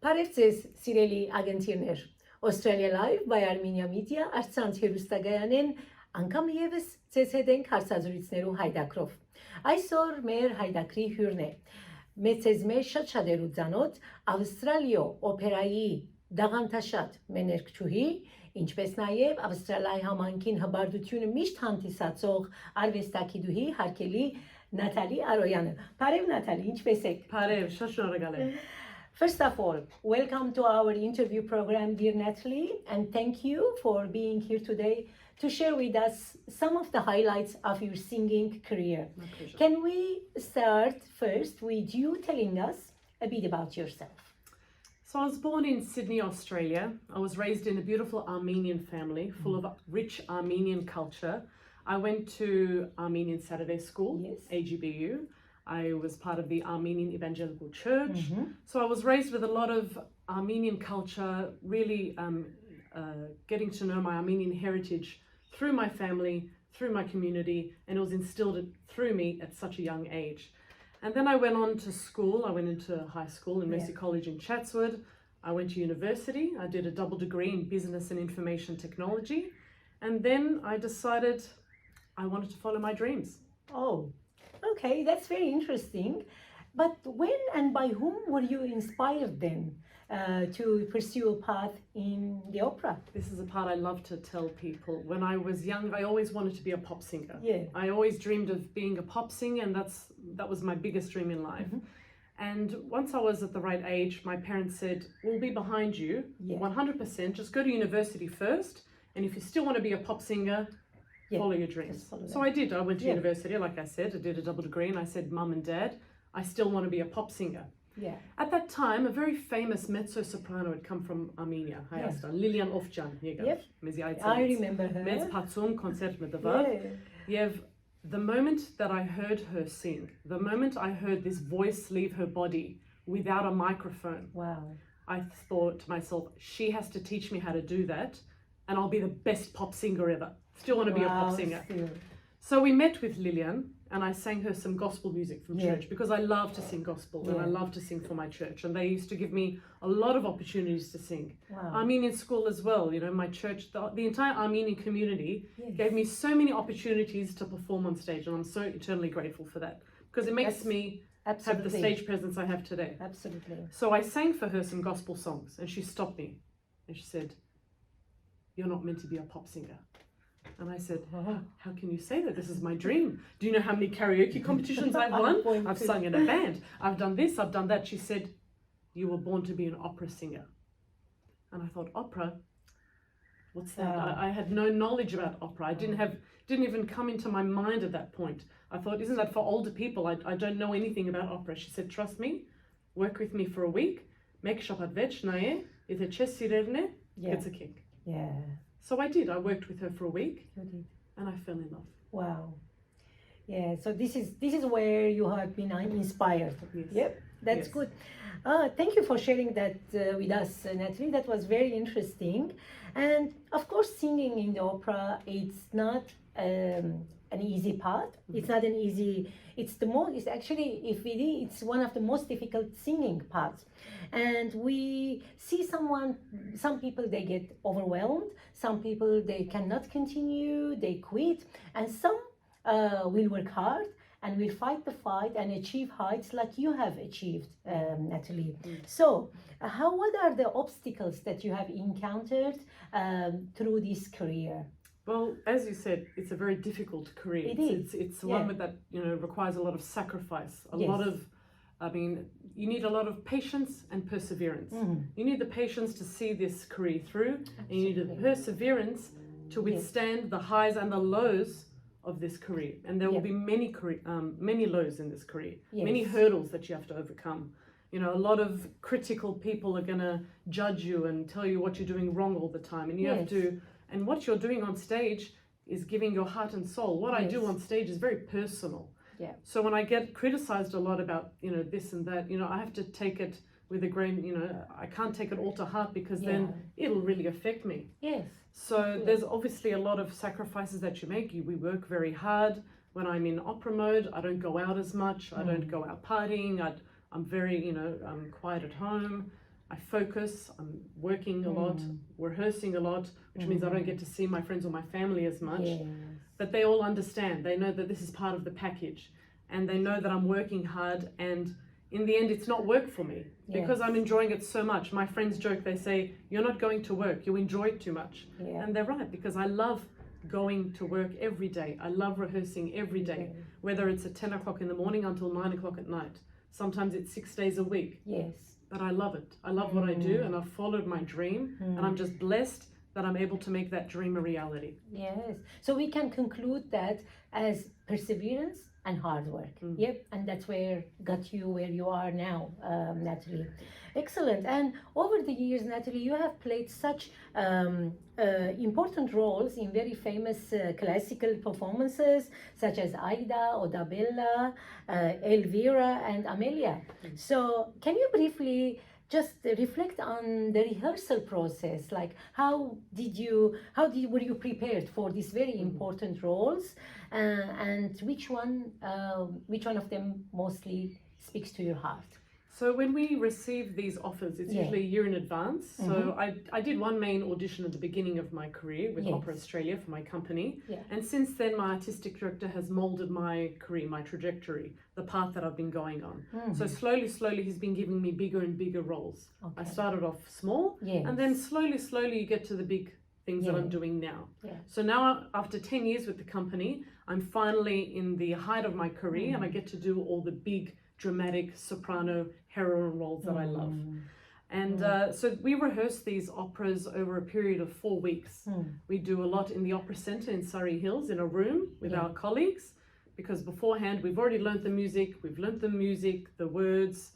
Բարև սիրելի ագենտիրներ, Australia Live by Armenia Media արցանց հեռուստագայանեն անգամ եւս ցեզ հետ ենք հարցազրույցներու հայդակրով։ Այսօր մեր հայդակրի հյուրն է մեծեզ մեջ շատ-շատերու ծանոթ Ավստրալիո օպերայի դաղանթաշատ մեներկչուհի, ինչպես նաև Ավստրալիայի համայնքին հբարդությունը միշտ հանդիսացող արվեստագետուհի հարգելի Natalie Aroyan. Բարև Natalie, ինչպես եք։ Բարև, շատ շնորհակալ եմ։ First of all, welcome to our interview program, dear Natalie, and thank you for being here today to share with us some of the highlights of your singing career. My pleasure. Can we start first with you telling us a bit about yourself? So I was born in Sydney, Australia. I was raised in a beautiful Armenian family full of rich Armenian culture. I went to Armenian Saturday School, Yes. AGBU. I was part of the Armenian Evangelical Church. So I was raised with a lot of Armenian culture, really getting to know my Armenian heritage through my family, through my community, and it was instilled through me at such a young age. And then I went on to school. I went into high school in Mercy College in Chatswood. I went to university. I did a double degree in business and information technology. And then I decided I wanted to follow my dreams. Oh, okay, that's very interesting. But when and by whom were you inspired then to pursue a path in the opera? This is a part I love to tell people. When I was young, I always wanted to be a pop singer. Yeah. I always dreamed of being a pop singer, and that was my biggest dream in life. And once I was at the right age, my parents said, we'll be behind you 100%. Just go to university first, and if you still want to be a pop singer, follow your dreams. So I did. I went to university, like I said. I did a double degree, and I said, Mum and Dad, I still want to be a pop singer. Yeah. At that time, a very famous mezzo-soprano had come from Armenia. Lilian Ofjan. Yep. I remember her. Mez Patsum concert with the Vav. The moment that I heard her sing, the moment I heard this voice leave her body without a microphone, Wow. I thought to myself, she has to teach me how to do that, and I'll be the best pop singer ever. Still want to be a pop singer. Still. So we met with Lilian, and I sang her some gospel music from church because I love to sing gospel and I love to sing for my church. And they used to give me a lot of opportunities to sing. Wow. Armenian school as well, you know, my church, the entire Armenian community gave me so many opportunities to perform on stage, and I'm so eternally grateful for that because it makes me have the stage presence I have today. Absolutely. So I sang for her some gospel songs, and she stopped me and she said, "You're not meant to be a pop singer." And I said, how can you say that? This is my dream. Do you know how many karaoke competitions I've won? I've sung in a band. I've done this, I've done that. She said, you were born to be an opera singer. And I thought, opera? What's that? I had no knowledge about opera. I didn't even come into my mind at that point. I thought, isn't that for older people? I don't know anything about opera. She said, trust me, work with me for a week. Make shapat nae, ite ches sirevne, it's a kick. Yeah. So I did. I worked with her for a week, You did. and I fell in love. Wow. Yeah, so this is where you have been inspired. Yes. Yep, that's Yes. good. Thank you for sharing that with us, Natalie. That was very interesting. And of course, singing in the opera, it's not an easy part. It's not an easy. It's actually, it's one of the most difficult singing parts. And we see some people, they get overwhelmed. Some people, they cannot continue, they quit. And some will work hard and will fight the fight and achieve heights like you have achieved, Natalie. So, what are the obstacles that you have encountered through this career? Well, as you said, it's a very difficult career. It is. It's one that requires a lot of sacrifice. You need a lot of patience and perseverance. You need the patience to see this career through, and you need the perseverance to withstand the highs and the lows of this career. And there will be many lows in this career, many hurdles that you have to overcome. You know, a lot of critical people are going to judge you and tell you what you're doing wrong all the time, and you have to. And what you're doing on stage is giving your heart and soul. What I do on stage is very personal. Yeah. So when I get criticized a lot about, this and that, I have to take it with a grain, I can't take it all to heart because then it'll really affect me. Yes. So there's obviously a lot of sacrifices that you make. We work very hard. When I'm in opera mode, I don't go out as much. I don't go out partying. I'm very, I'm quiet at home. I focus, I'm working a lot, rehearsing a lot, which means I don't get to see my friends or my family as much. Yes. But they all understand. They know that this is part of the package. And they know that I'm working hard, and in the end it's not work for me because I'm enjoying it so much. My friends joke, they say, you're not going to work, you enjoy it too much. And they're right, because I love going to work every day. I love rehearsing every day, whether it's at 10 o'clock in the morning until 9 o'clock at night. Sometimes it's 6 days a week. But I love it. I love what I do, and I've followed my dream, and I'm just blessed that I'm able to make that dream a reality. Yes. So we can conclude that as perseverance and hard work. Yep. And that's where got you where you are now, Natalie. Excellent. And over the years, Natalie, you have played such important roles in very famous classical performances such as Aida, Odabella, Elvira, and Amelia. So can you briefly just reflect on the rehearsal process? Like, how were you prepared for these very important roles, and which one of them mostly speaks to your heart? So when we receive these offers, it's usually a year in advance. So I did one main audition at the beginning of my career with Opera Australia for my company. And since then, my artistic director has molded my career, my trajectory, the path that I've been going on. So slowly, he's been giving me bigger and bigger roles. I started off small, and then slowly you get to the big things that I'm doing now. So now, after 10 years with the company, I'm finally in the height of my career, and I get to do all the big dramatic soprano heroine roles that I love. And so we rehearse these operas over a period of 4 weeks. We do a lot in the Opera Centre in Surrey Hills in a room with our colleagues, because beforehand we've already learnt the music, the words,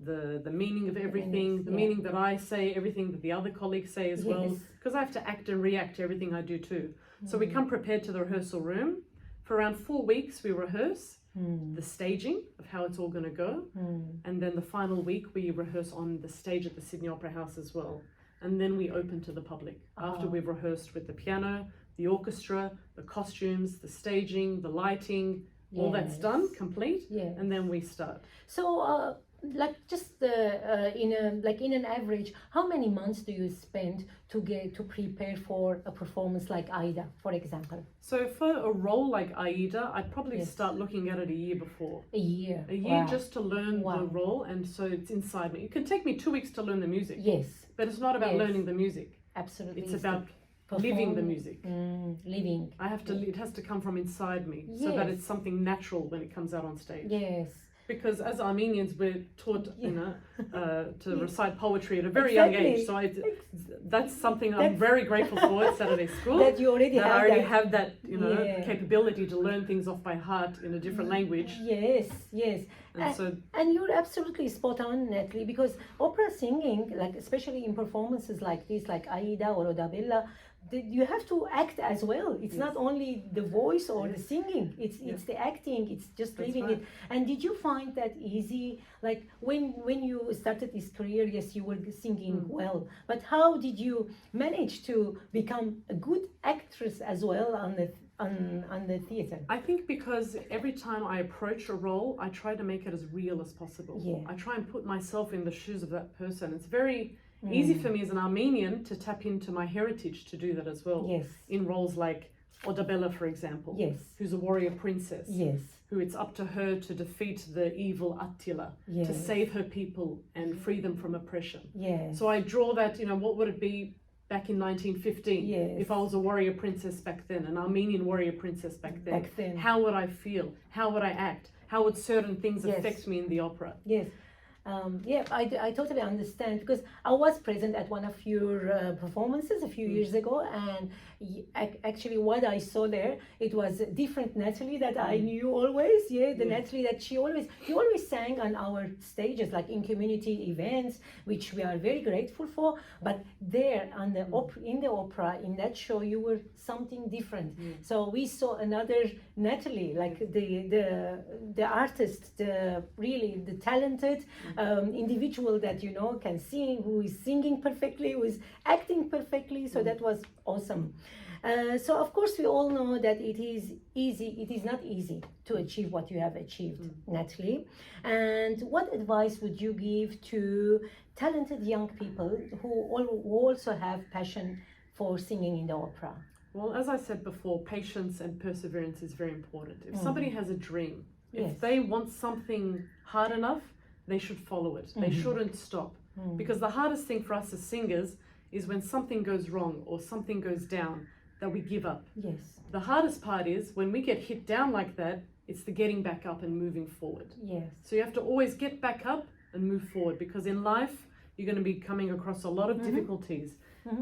the meaning of everything, the meaning that I say, everything that the other colleagues say as well, because I have to act and react to everything I do too. So we come prepared to the rehearsal room. For around 4 weeks we rehearse the staging of how it's all going to go, and then the final week we rehearse on the stage at the Sydney Opera House as well, and then we open to the public after we've rehearsed with the piano, the orchestra, the costumes, the staging, the lighting, all that's done, complete, and then we start. So like just in an average, how many months do you spend to prepare for a performance like Aida, for example? So for a role like Aida, I'd probably start looking at it a year before. A year Just to learn the role, and so it's inside me. It can take me 2 weeks to learn the music. But it's not about learning the music. Absolutely. It's about living the music. Living. It has to come from inside me, so that it's something natural when it comes out on stage. Because as Armenians, we're taught, to recite poetry at a very young age. So that's something I'm very grateful for at Saturday School. That you already have. I already have that, capability to learn things off by heart in a different language. And you're absolutely spot on, Natalie, because opera singing, like especially in performances like this, like Aida or Odabella, you have to act as well. It's not only the voice or the singing, it's the acting, it's just living it. And did you find that easy? Like when you started this career, yes, you were singing well, but how did you manage to become a good actress as well on the theater? I think because every time I approach a role, I try to make it as real as possible. I try and put myself in the shoes of that person. It's very easy for me as an Armenian to tap into my heritage to do that as well. In roles like Odabella, for example, who's a warrior princess, who it's up to her to defeat the evil Attila, to save her people and free them from oppression. So I draw that, what would it be back in 1915 if I was a warrior princess back then, an Armenian warrior princess back then. How would I feel? How would I act? How would certain things affect me in the opera? I totally understand, because I was present at one of your performances a few years ago, and actually what I saw there, it was a different Natalie that I knew always. The Natalie that you always sang on our stages, like in community events, which we are very grateful for. But there on the in the opera, in that show, you were something different. So we saw another Natalie, like the artist, the talented, individual that can sing, who is singing perfectly, who is acting perfectly. So that was awesome. So of course we all know that it is not easy to achieve what you have achieved, Natalie. And what advice would you give to talented young people who also have passion for singing in the opera? Well, as I said before, patience and perseverance is very important. If somebody has a dream, Yes. if they want something hard enough, they should follow it. They shouldn't stop. Because the hardest thing for us as singers is when something goes wrong or something goes down, that we give up. Yes. The hardest part is when we get hit down like that, it's the getting back up and moving forward. Yes. So you have to always get back up and move forward, because in life, you're going to be coming across a lot of difficulties.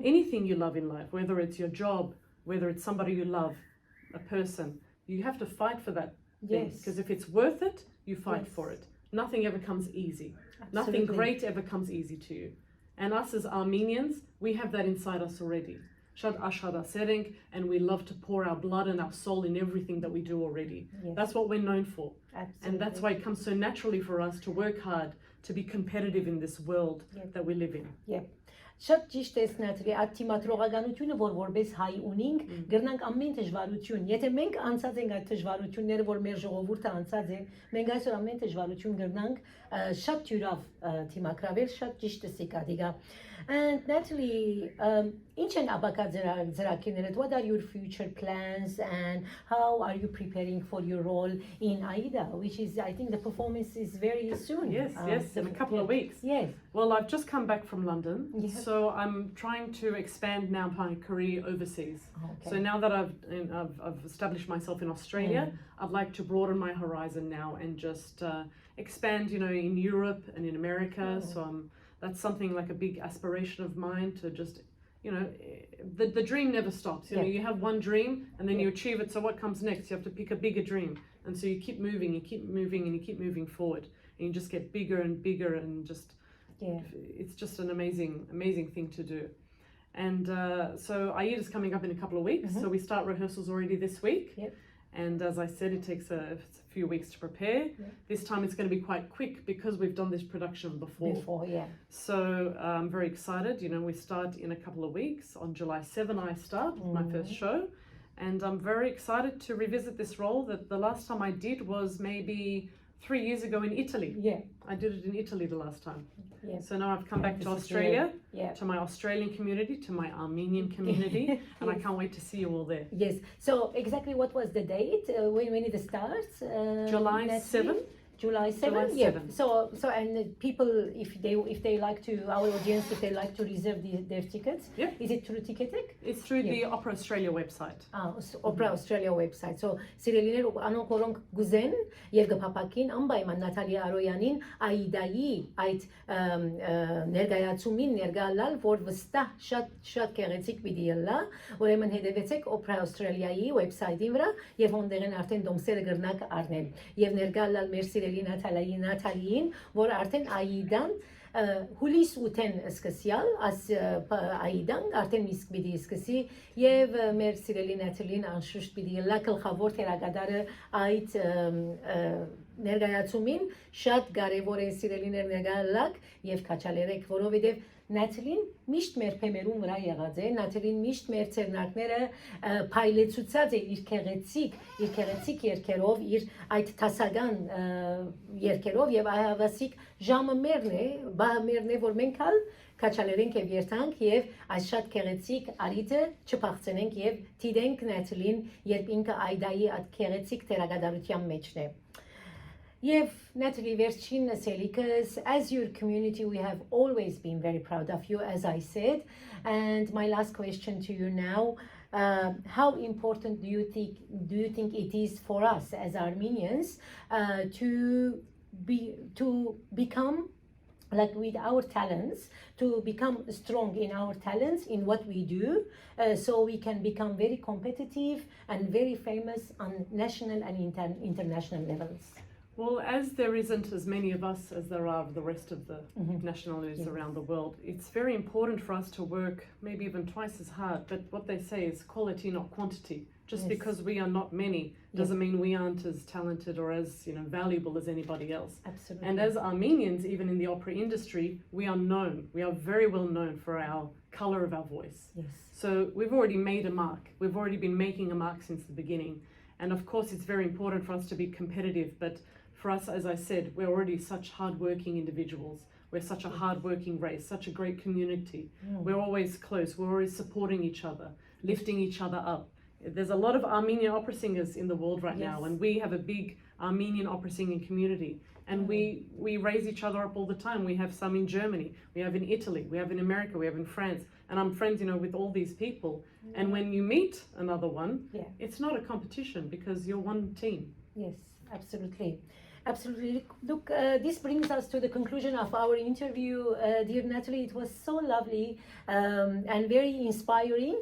Anything you love in life, whether it's your job, whether it's somebody you love, a person, you have to fight for that thing. Yes. Because if it's worth it, you fight Yes. for it. Nothing ever comes easy. Absolutely. Nothing great ever comes easy to you. And us as Armenians, we have that inside us already. Shad ashada sering, and we love to pour our blood and our soul in everything that we do already. Yes. That's what we're known for. Absolutely. And that's why it comes so naturally for us to work hard, to be competitive in this world that we live in. Yep. Շատ ճիշտ ես Նատալի, այդ թիմադրողականությունը, որ որպես հայ ունենք, գրնանք ամեն դժվարություն։ Եթե մենք անցած ենք այդ դժվարությունները, որ մեր ժողովուրդը անցած է, մենք այսօր ամեն դժվարություն գրնանք շատ ջուրավ թիմակրավել, շատ ճիշտ է կադիգա։ And Natalie, ինչ են ապակա ծրագիրներդ? What are your future plans and how are you preparing for your role in Aida, which is, I think the performance is very soon. Yes, in a couple of weeks. Yes. Well, I've just come back from London, Yes. so I'm trying to expand now my career overseas. Okay. So now that I've established myself in Australia, I'd like to broaden my horizon now and just expand, in Europe and in America. So that's something like a big aspiration of mine, to just, the dream never stops. You have one dream and then you achieve it. So what comes next? You have to pick a bigger dream. And so you keep moving, you keep moving, and you keep moving forward. And you just get bigger and bigger, and just, it's just an amazing thing to do. And so Aida's coming up in a couple of weeks. So we start rehearsals already this week. Yep. And as I said, it takes a few weeks to prepare. This time it's going to be quite quick because we've done this production before. So I'm very excited. We start in a couple of weeks. On July 7 I start my first show. And I'm very excited to revisit this role that the last time I did was maybe 3 years ago in Italy. I did it in Italy the last time. So now I've come back to Australia, to my Australian community, to my Armenian community, and I can't wait to see you all there. Yes. So exactly what was the date when it starts? July 7. July 7. July 7. So and people, if they like to, our audience, if they like to reserve their tickets, is it through Ticketek? It's through the Opera Australia website. Opera Australia website. So սիրելիներ անոնք որոնք գուզեն եւ գփապակին անպայման Նատալի Արոյանին Այդայի այդ ներկայացումին ներգալալ, որ վստահ շատ գեղեցիկ պիտի ելա, ուրեմն հետևեցեք Opera Australia-ի website-ի վրա եւ հոնդերեն արդեն դոմսերը գրնակ առնել եւ ներգալալ մեր Natalie-ին, որ արդեն Aidan հուլիս 8-ին սկսյալ, Aidan արդեն իսկ պիտի սկսի եւ մեր սիրելի Natalie-ին անշուշտ պիտի լա գլխավոր թերագադարը այդ ներկայացումին, շատ կարեւոր է սիրելիներ ներկայալակ եւ քաչալերեք, որովհետեւ Natalie-ին միշտ մեր փեմերուն վրա եղած է, Natalie-ին միշտ մեր ցերնակները փայլեցուցած է իր քեղեցիկ երգերով, իր այդ տասական երգերով եւ այհավասիկ ժամը մերն է, որ մենք հալ քաչալերենք եւ երթանք եւ այս շատ քեղեցիկ արիթը չփախցնենք եւ դիտենք Natalie-ին, երբ ինքը Aida-ի այդ քեղեցիկ թերագադարության մեջն է։ Yev, Natalie, վերջին ասելիքս, as your community, we have always been very proud of you, as I said. And my last question to you now, how important do you think it is for us as Armenians to become, like with our talents, to become strong in our talents, in what we do, so we can become very competitive and very famous on national and international levels? Well, as there isn't as many of us as there are of the rest of the nationalities around the world, it's very important for us to work maybe even twice as hard. But what they say is quality, not quantity. Just because we are not many doesn't mean we aren't as talented or as valuable as anybody else. Absolutely. And as Armenians, even in the opera industry, we are known. We are very well known for our colour of our voice. Yes. So we've already made a mark. We've already been making a mark since the beginning. And of course, it's very important for us to be competitive. But for us, as I said, we're already such hardworking individuals. We're such a hardworking race, such a great community. We're always close. We're always supporting each other, lifting each other up. There's a lot of Armenian opera singers in the world right now, and we have a big Armenian opera singing community. And we raise each other up all the time. We have some in Germany, we have in Italy, we have in America, we have in France. And I'm friends, with all these people. And when you meet another one, it's not a competition because you're one team. Yes, absolutely. Absolutely. Look, this brings us to the conclusion of our interview. Dear Natalie, it was so lovely and very inspiring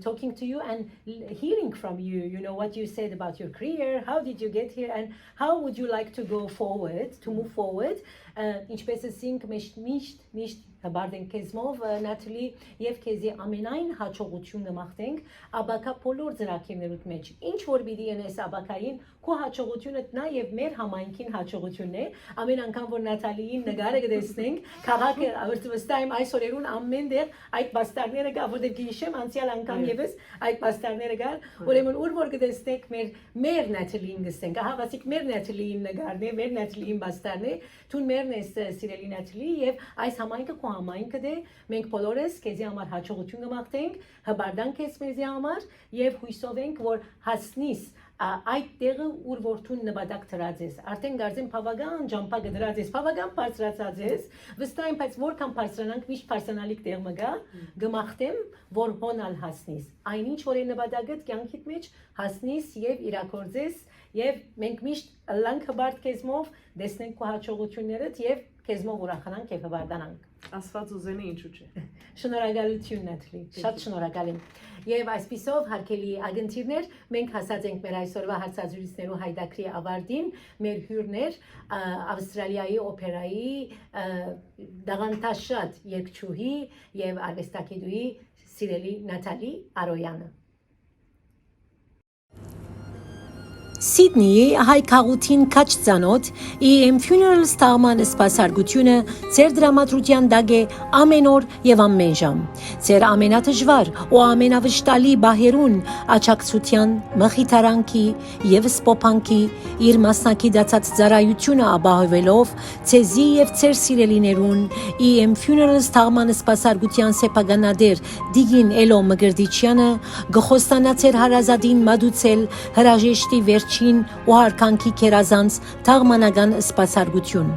talking to you and hearing from you, what you said about your career, how did you get here, and how would you like to go forward, to move forward. Ինչպես ասինք, միշտ հբարդենք քեզմով, Նատալի, եւ քեզի ամենայն հաջողությունը մաղթենք աբակա բոլոր ծրագիրներուդ մեջ։ Ինչ որ պիտի ենես աբակային, քո հաջողությունը նաեւ մեր համայնքին հաջողությունն է։ Ամեն անգամ որ Նատալիին նկարը կտեսնենք, քաղաքը վստահ եմ այս օրերուն ամենտեղ այդ բաստարները կա, որտեղ գիշեմ անցյալ անգամ եւս այդ բաստարները կար, ուրեմն ուր որ կտեսնեք մեր Նատալիին գսենք, ահավասիկ մեր Նատալիին նկարն է, մեր Նատալիին բաստարն է, թուն մեր սիրելի Նատալի եւ այս համայնքը քո համայնքը դե մենք բոլորս քեզի համար հաջողություն կմաղթենք, հբարդանք քեզ մեզի համար եւ հույսով ենք որ հասնիս այդ տեղը ուր որթուն նպատակ դրած ես արդեն գարձեն բավական ջամփա դրած ես բավական բարձրացած ես վստահ եմ բայց որքան բարձրանանք միշտ բարձրանալիք տեղ մը գա գմաղթեմ որ հոնալ հասնիս այնինչ որ է նպատակդ կյանքիդ մեջ հասնիս եւ իրակորձես եւ մենք միշտ լանք հբարդ քեզմով դեսնենք քո հաջողություններդ եւ քեզմով ուրախանանք եւ հբարդանանք Աստված ուզենի ինչու՞ չէ Շնորհակալություն Նատալի շատ շնորհակալ եմ Եվ այսպիսով հարգելի ագնտիրներ մենք հասած ենք մեր այսօրվա հարցազրույցներու հայդակրի ավարտին մեր հյուրներ Ավստրալիայի օպերայի դաղանտաշատ երգչուհի եւ արվեստագետուհի սիրելի Նատալի Արոյանը Սիդնեի հայ քաղաքին քաչ ցանոթ EM Funerals տաղման սպասարկությունը ծեր դրամատրության դագ է ամեն օր եւ ամեն ժամ ծեր ամենադժվար ու ամենավշտալի բահերուն աճակցության մխիթարանքի եւ սփոփանքի իր մասնակի դացած ծառայությունը ապահովելով ցեզի եւ ծեր սիրելիներուն EM Funerals տաղման սպասարկության սեփականադեր Դիգին Էլո Մգրդիչյանը գխոստանա ծեր հարազատին մադուցել հրաժեշտի Չին ու հարկանքի կերազանց թաղմանական սպասարկություն։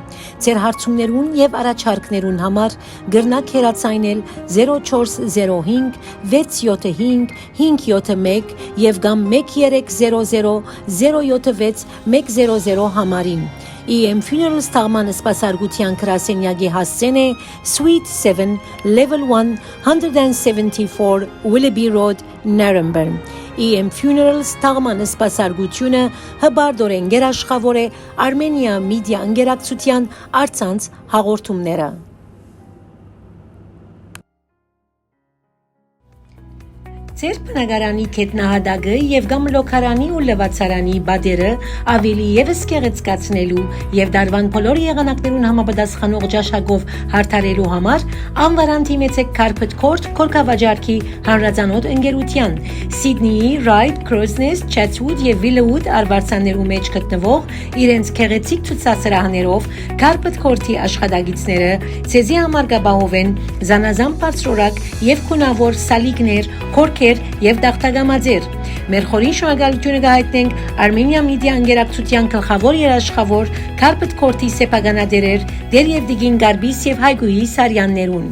Ձեր հարցումներուն եւ առաջարկներուն համար գրնակ հեռացայնել 0405 675 571 եւ կամ 1300 076 100 համարին։ EM Funerals տաղման սպասարկության գրասենյակի հասցեն է Suite 7 Level 1 174 Willoughby Road Naremburn EM Funerals տաղման սպասարկությունը հբարդորեն գերաշխավոր է Armenia Media ընկերակցության առցանց հաղորդումները Ձեր բնակարանի կետնահատակը եւ կամ լոքարանի ու լվացարանի բادرը ավելի եւս կեղեցկացնելու եւ դարվան բոլոր եղանակներուն համապատասխանող ճաշակով հարթարելու համար անվարան դիմեցեք Carpet Court Կորկավաճառքի հանրազանոթ ընկերության Սիդնեի Ryde, Crossnest, Chatswood եւ Willowwood արվարձաններու մեջ գտնվող իրենց քեղեցիկ ցուցասրահներով Carpet Court-ի աշխատագիցները ցեզի համար կապահովեն զանազան բարձրորակ եւ քունավոր սալիկներ, քորքեր եւ դաղթագամաձեր։ Մեր խորին շնորհակալությունը կհայտնենք Armenia Media ընկերակցության գլխավոր երաշխավոր Carpet Court-ի սեփականադերեր Դեր եւ Դիգին Գարբիս եւ Հայգուհի Սարյաններուն։